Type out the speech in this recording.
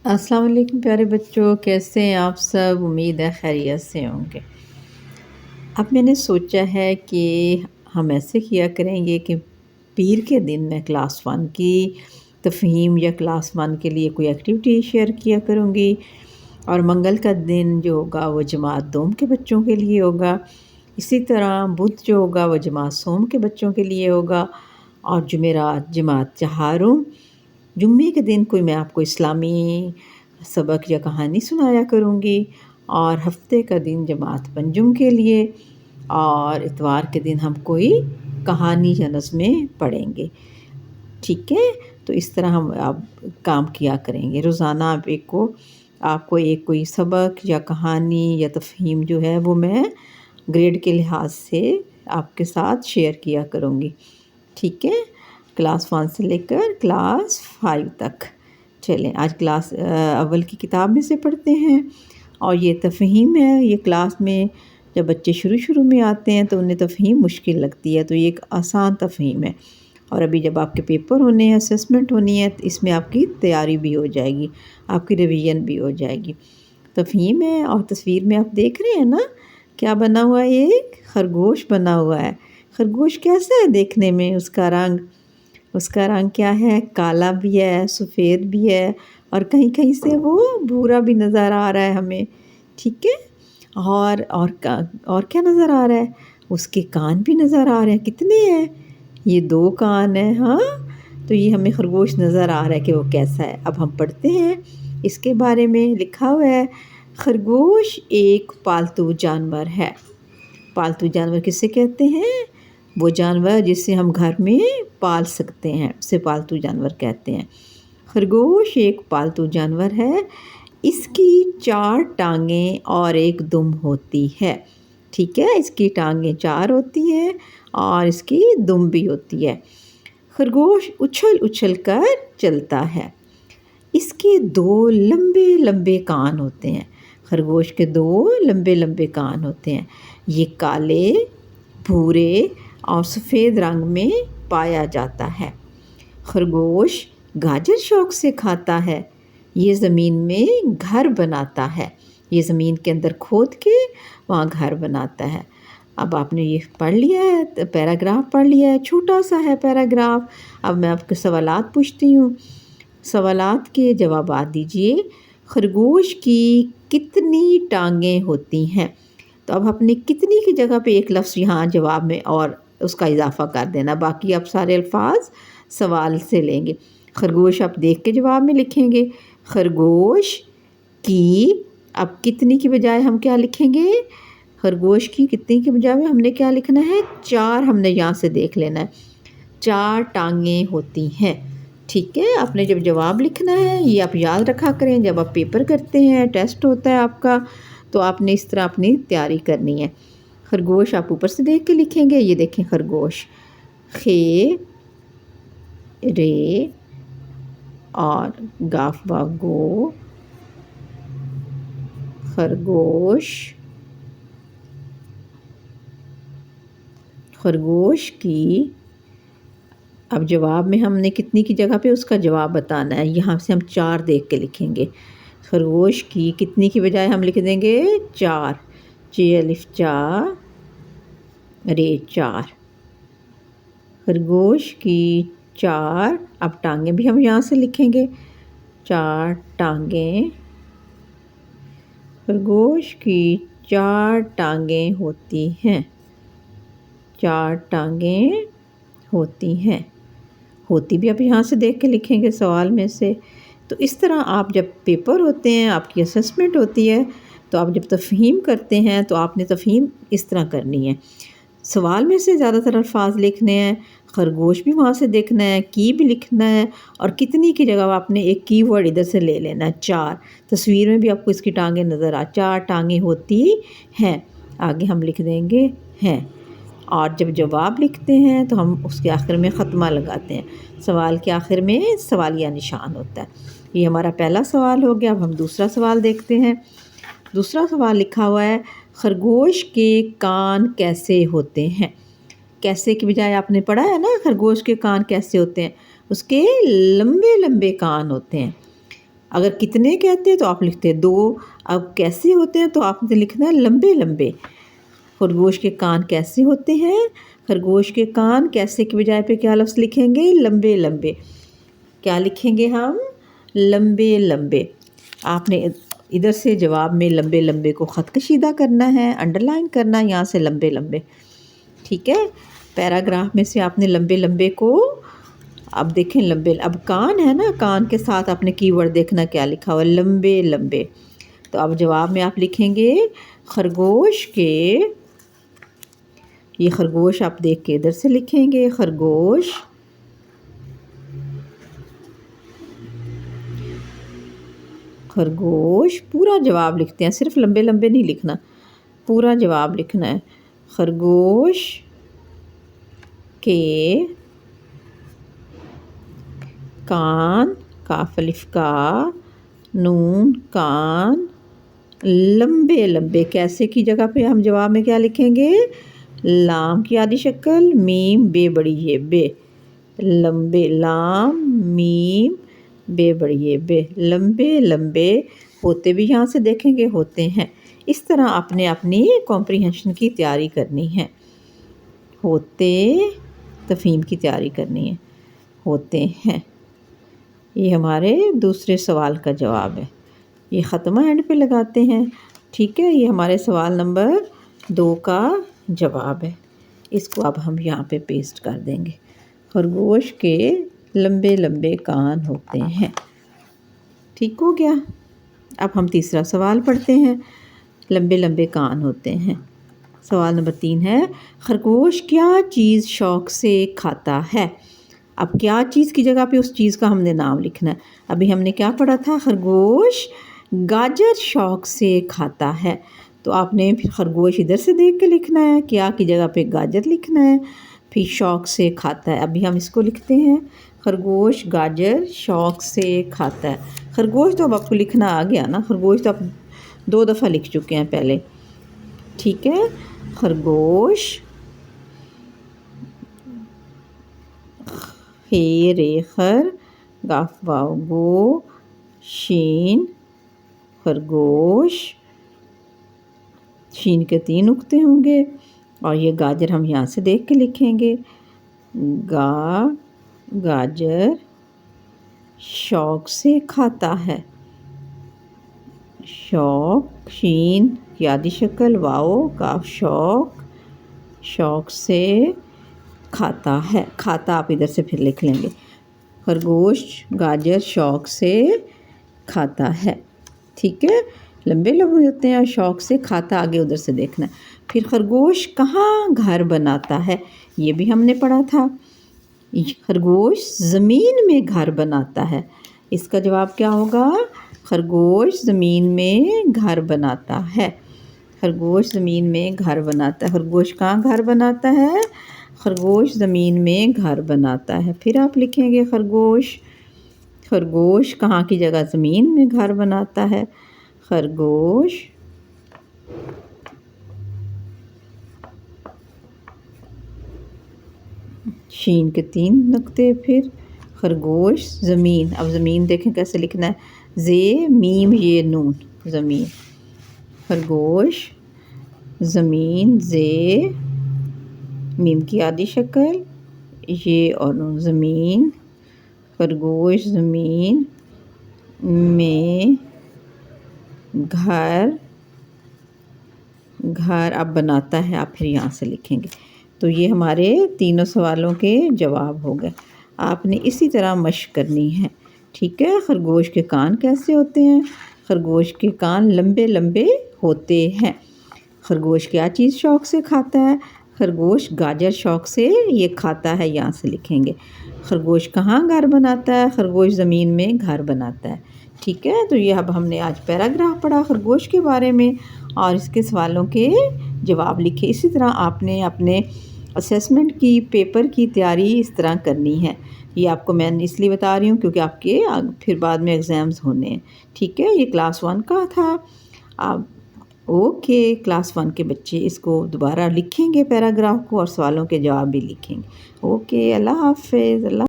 السلام علیکم پیارے بچوں، کیسے ہیں آپ سب؟ امید ہے خیریت سے ہوں گے۔ اب میں نے سوچا ہے کہ ہم ایسے کیا کریں گے کہ پیر کے دن میں کلاس 1 کی تفہیم یا کلاس 1 کے لیے کوئی ایکٹیویٹی شیئر کیا کروں گی، اور منگل کا دن جو ہوگا وہ جماعت دوم کے بچوں کے لیے ہوگا۔ اسی طرح بدھ جو ہوگا وہ جماعت سوم کے بچوں کے لیے ہوگا، اور جمعرات جماعت چہارم۔ جمعے کے دن کوئی میں آپ کو اسلامی سبق یا کہانی سنایا کروں گی، اور ہفتے کا دن جماعت پنجم کے لیے، اور اتوار کے دن ہم کوئی کہانی یا نظمیں پڑھیں گے۔ ٹھیک ہے، تو اس طرح ہم اب کام کیا کریں گے۔ روزانہ آپ کو ایک کوئی سبق یا کہانی یا تفہیم جو ہے وہ میں گریڈ کے لحاظ سے آپ کے ساتھ شیئر کیا کروں گی۔ ٹھیک ہے، کلاس 1 سے لے کر کلاس 5 تک۔ چلیں آج کلاس اول کی کتاب میں سے پڑھتے ہیں، اور یہ تفہیم ہے۔ یہ کلاس میں جب بچے شروع میں آتے ہیں تو انہیں تفہیم مشکل لگتی ہے، تو یہ ایک آسان تفہیم ہے، اور ابھی جب آپ کے پیپر ہونے ہیں، اسسمنٹ ہونی ہے، تو اس میں آپ کی تیاری بھی ہو جائے گی، آپ کی ریویژن بھی ہو جائے گی۔ تفہیم ہے، اور تصویر میں آپ دیکھ رہے ہیں نا کیا بنا ہوا ہے؟ یہ ایک خرگوش بنا ہوا ہے۔ خرگوش کیسا ہے دیکھنے میں؟ اس کا رنگ کیا ہے؟ کالا بھی ہے، سفید بھی ہے، اور کہیں کہیں سے وہ بھورا بھی نظر آ رہا ہے ہمیں۔ ٹھیک ہے، اور کیا نظر آ رہا ہے؟ اس کے کان بھی نظر آ رہے ہیں۔ کتنے ہیں؟ یہ 2 کان ہیں۔ ہاں، تو یہ ہمیں خرگوش نظر آ رہا ہے کہ وہ کیسا ہے۔ اب ہم پڑھتے ہیں اس کے بارے میں۔ لکھا ہوا ہے خرگوش ایک پالتو جانور ہے۔ پالتو جانور کسے کہتے ہیں؟ وہ جانور جسے ہم گھر میں پال سکتے ہیں، اسے پالتو جانور کہتے ہیں۔ خرگوش ایک پالتو جانور ہے۔ اس کی 4 ٹانگیں اور ایک دم ہوتی ہے۔ ٹھیک ہے، اس کی ٹانگیں 4 ہوتی ہیں اور اس کی دم بھی ہوتی ہے۔ خرگوش اچھل کر چلتا ہے۔ اس کے 2 لمبے لمبے کان ہوتے ہیں۔ خرگوش کے 2 لمبے لمبے کان ہوتے ہیں۔ یہ کالے، بھورے اور سفید رنگ میں پایا جاتا ہے۔ خرگوش گاجر شوق سے کھاتا ہے۔ یہ زمین میں گھر بناتا ہے۔ یہ زمین کے اندر کھود کے وہاں گھر بناتا ہے۔ اب آپ نے یہ پڑھ لیا ہے، پیراگراف پڑھ لیا ہے، چھوٹا سا ہے پیراگراف۔ اب میں آپ کے سوالات پوچھتی ہوں، سوالات کے جوابات دیجیے۔ خرگوش کی کتنی ٹانگیں ہوتی ہیں؟ تو اب اپنے کتنی کی جگہ پہ ایک لفظ یہاں جواب میں اور اس کا اضافہ کر دینا، باقی آپ سارے الفاظ سوال سے لیں گے۔ خرگوش آپ دیکھ کے جواب میں لکھیں گے۔ خرگوش کی، اب کتنی کی بجائے ہم کیا لکھیں گے؟ خرگوش کی کتنی کی بجائے ہم نے کیا لکھنا ہے؟ 4 ہم نے یہاں سے دیکھ لینا ہے۔ 4 ٹانگیں ہوتی ہیں۔ ٹھیک ہے، آپ نے جب جواب لکھنا ہے، یہ آپ یاد رکھا کریں، جب آپ پیپر کرتے ہیں، ٹیسٹ ہوتا ہے آپ کا، تو آپ نے اس طرح اپنی تیاری کرنی ہے۔ خرگوش آپ اوپر سے دیکھ کے لکھیں گے۔ یہ دیکھیں خرگوش، خے رے اور گاف با گو، خرگوش۔ خرگوش کی، اب جواب میں ہم نے کتنی کی جگہ پہ اس کا جواب بتانا ہے، یہاں سے ہم 4 دیکھ کے لکھیں گے۔ خرگوش کی کتنی کی بجائے ہم لکھ دیں گے 4، چ الف چا رے 4۔ خرگوش کی 4، اب ٹانگیں بھی ہم یہاں سے لکھیں گے، 4 ٹانگیں۔ خرگوش کی 4 ٹانگیں ہوتی ہیں۔ 4 ٹانگیں ہوتی ہیں۔ ہوتی بھی آپ یہاں سے دیکھ کے لکھیں گے سوال میں سے۔ تو اس طرح آپ جب پیپر ہوتے ہیں، آپ کی اسسمنٹ ہوتی ہے، تو آپ جب تفہیم کرتے ہیں تو آپ نے تفہیم اس طرح کرنی ہے۔ سوال میں سے زیادہ تر الفاظ لکھنے ہیں، خرگوش بھی وہاں سے دیکھنا ہے، کی بھی لکھنا ہے، اور کتنی کی جگہ آپ نے ایک کی ورڈ ادھر سے لے لینا ہے، 4۔ تصویر میں بھی آپ کو اس کی ٹانگیں نظر 4 ٹانگیں ہوتی ہیں، آگے ہم لکھ دیں گے ہیں۔ اور جب جواب لکھتے ہیں تو ہم اس کے آخر میں ختمہ لگاتے ہیں۔ سوال کے آخر میں سوالیہ نشان ہوتا ہے۔ یہ ہمارا پہلا سوال ہو گیا۔ اب ہم دوسرا سوال دیکھتے ہیں۔ دوسرا سوال لکھا ہوا ہے خرگوش کے کان کیسے ہوتے ہیں؟ کیسے کی بجائے آپ نے پڑھا ہے نا خرگوش کے کان کیسے ہوتے ہیں؟ اس کے لمبے لمبے کان ہوتے ہیں۔ اگر کتنے کہتے ہیں تو آپ لکھتے ہیں 2. اب کیسے ہوتے ہیں تو آپ نے لکھنا ہے لمبے لمبے. خرگوش کے کان کیسے ہوتے ہیں؟ خرگوش کے کان کیسے کی بجائے پہ کیا لفظ لکھیں گے؟ لمبے لمبے. کیا لکھیں گے ہم؟ لمبے لمبے. آپ نے ادھر سے جواب میں لمبے لمبے کو خط کشیدہ کرنا ہے، انڈر لائن کرنا ہے، یہاں سے لمبے لمبے. ٹھیک ہے، پیراگراف میں سے آپ نے لمبے لمبے کو، اب دیکھیں لمبے، اب کان ہے نا، کان کے ساتھ آپ نے کی ورڈ دیکھنا کیا لکھا ہوا، لمبے لمبے. تو اب جواب میں آپ لکھیں گے خرگوش کے، یہ خرگوش آپ دیکھ کے ادھر سے لکھیں گے، خرگوش خرگوش پورا جواب لکھتے ہیں، صرف لمبے لمبے نہیں لکھنا، پورا جواب لکھنا ہے. خرگوش کے کان، کاف الف کا، نون کان، لمبے لمبے. کیسے کی جگہ پہ ہم جواب میں کیا لکھیں گے؟ لام کی آدھی شکل، میم بے بڑی یہ بے، لمبے، لام میم بے بڑی یہ بے، لمبے لمبے. ہوتے بھی یہاں سے دیکھیں گے ہوتے ہیں. اس طرح آپ نے اپنی کمپریہنشن کی تیاری کرنی ہے. ہوتے تفہیم کی تیاری کرنی ہے. ہوتے ہیں، یہ ہمارے دوسرے سوال کا جواب ہے. یہ ختمہ اینڈ پہ لگاتے ہیں. ٹھیک ہے، یہ ہمارے سوال نمبر 2 کا جواب ہے. اس کو اب ہم یہاں پہ پیسٹ کر دیں گے. خرگوش کے لمبے لمبے کان ہوتے ہیں. ٹھیک ہو گیا. اب ہم تیسرا سوال پڑھتے ہیں. لمبے لمبے کان ہوتے ہیں. سوال نمبر 3 ہے، خرگوش کیا چیز شوق سے کھاتا ہے؟ اب کیا چیز کی جگہ پہ اس چیز کا ہم نے نام لکھنا ہے. ابھی ہم نے کیا پڑھا تھا؟ خرگوش گاجر شوق سے کھاتا ہے. تو آپ نے پھر خرگوش ادھر سے دیکھ کے لکھنا ہے، کیا کی جگہ پہ گاجر لکھنا ہے، پھر شوق سے کھاتا ہے. ابھی ہم اس کو لکھتے ہیں، خرگوش گاجر شوق سے کھاتا ہے. خرگوش تو اب آپ کو لکھنا آ گیا نا، خرگوش تو آپ 2 دفعہ لکھ چکے ہیں پہلے. ٹھیک ہے، خرگوش، خیر خر، گاف واو گو، شین خرگوش، شین کے 3 نقطے ہوں گے، اور یہ گاجر ہم یہاں سے دیکھ کے لکھیں گے، گاجر شوق سے کھاتا ہے. شوق، شین کی آدھی شکل، واو کاف، شوق، شوق سے کھاتا ہے. کھاتا آپ ادھر سے پھر لکھ لیں گے، خرگوش گاجر شوق سے کھاتا ہے. ٹھیک ہے، لمبے لمبے ہوتے ہیں، شوق سے کھاتا آگے ادھر سے دیکھنا. پھر خرگوش کہاں گھر بناتا ہے؟ یہ بھی ہم نے پڑھا تھا. خرگوش زمین میں گھر بناتا ہے. اس کا جواب کیا ہوگا؟ خرگوش زمین میں گھر بناتا ہے. خرگوش زمین میں گھر بناتا ہے. خرگوش کہاں گھر بناتا ہے؟ خرگوش زمین میں گھر بناتا ہے. پھر آپ لکھیں گے خرگوش، خرگوش کہاں کی جگہ زمین میں گھر بناتا ہے. خرگوش شین کے 3 نقطے، پھر خرگوش زمین. اب زمین دیکھیں کیسے لکھنا ہے، زے میم یہ نون، زمین. خرگوش زمین، زے میم کی آدھی شکل، یہ اور نون، زمین. خرگوش زمین میں گھر اب بناتا ہے. آپ پھر یہاں سے لکھیں گے. تو یہ ہمارے تینوں سوالوں کے جواب ہو گئے. آپ نے اسی طرح مشق کرنی ہے. ٹھیک ہے، خرگوش کے کان کیسے ہوتے ہیں؟ خرگوش کے کان لمبے لمبے ہوتے ہیں. خرگوش کیا چیز شوق سے کھاتا ہے؟ خرگوش گاجر شوق سے یہ کھاتا ہے، یہاں سے لکھیں گے. خرگوش کہاں گھر بناتا ہے؟ خرگوش زمین میں گھر بناتا ہے. ٹھیک ہے، تو یہ اب ہم نے آج پیراگراف پڑھا خرگوش کے بارے میں، اور اس کے سوالوں کے جواب لکھے. اسی طرح آپ نے اپنے اسیسمنٹ کی پیپر کی تیاری اس طرح کرنی ہے. یہ آپ کو میں اس لیے بتا رہی ہوں کیونکہ آپ کے پھر بعد میں ایگزامز ہونے ہیں. ٹھیک ہے، یہ کلاس 1 کا تھا. آپ اوکے، کلاس 1 کے بچے اس کو دوبارہ لکھیں گے پیراگراف کو، اور سوالوں کے جواب بھی لکھیں گے. اوکے، اللہ حافظ. اللہ